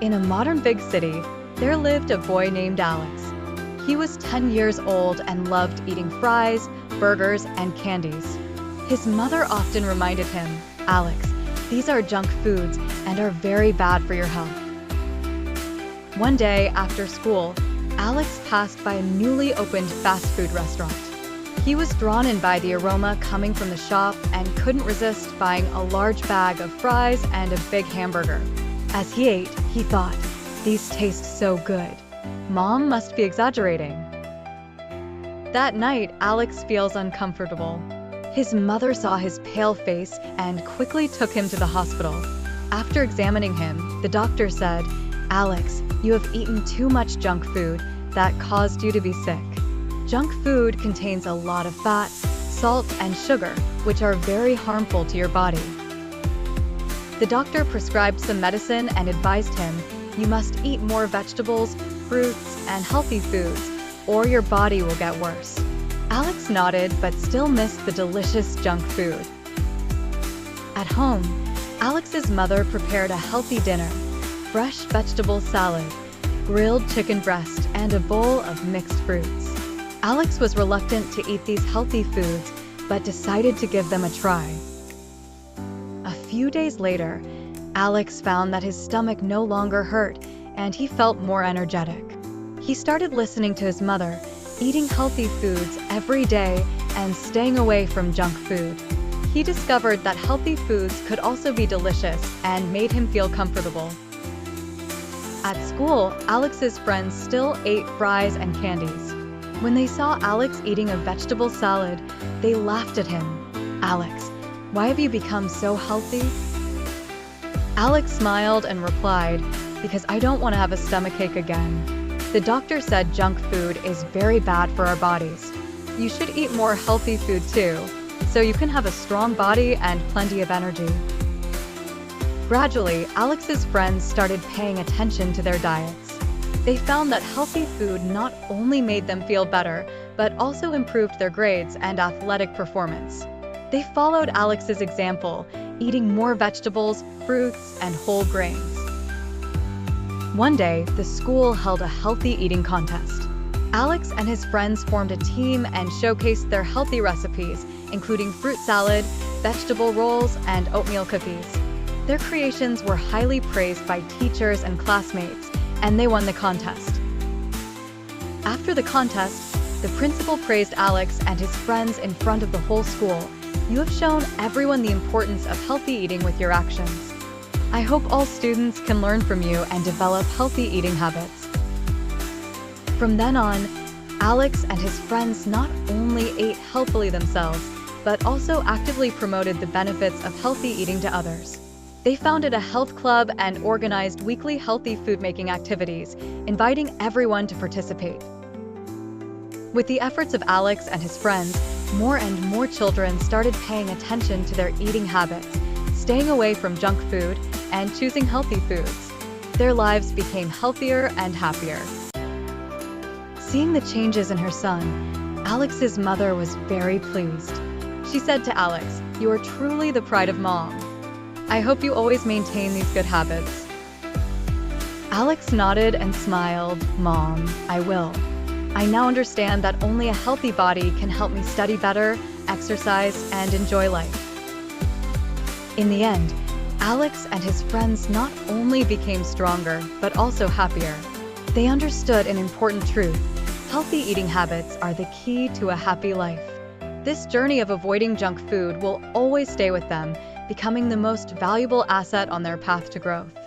In a modern big city, there lived a boy named Alex. He was 10 years old and loved eating fries, burgers, and candies. His mother often reminded him, "Alex, these are junk foods and are very bad for your health." One day after school, Alex passed by a newly opened fast food restaurant. He was drawn in by the aroma coming from the shop and couldn't resist buying a large bag of fries and a big hamburger. As he ate, he thought, "These taste so good. Mom must be exaggerating." That night, Alex feels uncomfortable. His mother saw his pale face and quickly took him to the hospital. After examining him, the doctor said, "Alex, you have eaten too much junk food that caused you to be sick." Junk food contains a lot of fat, salt, and sugar, which are very harmful to your body. The doctor prescribed some medicine and advised him, "You must eat more vegetables, fruits, and healthy foods, or your body will get worse." Alex nodded but still missed the delicious junk food. At home, Alex's mother prepared a healthy dinner: fresh vegetable salad, grilled chicken breast, and a bowl of mixed fruits. Alex was reluctant to eat these healthy foods, but decided to give them a try. A few days later, Alex found that his stomach no longer hurt and he felt more energetic. He started listening to his mother, eating healthy foods every day and staying away from junk food. He discovered that healthy foods could also be delicious and made him feel comfortable. At school, Alex's friends still ate fries and candies. When they saw Alex eating a vegetable salad, they laughed at him. "Alex, why have you become so healthy?" Alex smiled and replied, "Because I don't want to have a stomachache again." The doctor said junk food is very bad for our bodies. You should eat more healthy food too, so you can have a strong body and plenty of energy. Gradually, Alex's friends started paying attention to their diets. They found that healthy food not only made them feel better, but also improved their grades and athletic performance. They followed Alex's example, eating more vegetables, fruits, and whole grains. One day, the school held a healthy eating contest. Alex and his friends formed a team and showcased their healthy recipes, including fruit salad, vegetable rolls, and oatmeal cookies. Their creations were highly praised by teachers and classmates, and they won the contest. After the contest, the principal praised Alex and his friends in front of the whole school. "You have shown everyone the importance of healthy eating with your actions. I hope all students can learn from you and develop healthy eating habits." From then on, Alex and his friends not only ate healthily themselves, but also actively promoted the benefits of healthy eating to others. They founded a health club and organized weekly healthy food-making activities, inviting everyone to participate. With the efforts of Alex and his friends, more and more children started paying attention to their eating habits, staying away from junk food, and choosing healthy foods. Their lives became healthier and happier. Seeing the changes in her son, Alex's mother was very pleased. She said to Alex, "You are truly the pride of Mom. I hope you always maintain these good habits." Alex nodded and smiled. "Mom, I will. I now understand that only a healthy body can help me study better, exercise, and enjoy life." In the end, Alex and his friends not only became stronger, but also happier. They understood an important truth: healthy eating habits are the key to a happy life. This journey of avoiding junk food will always stay with them, becoming the most valuable asset on their path to growth.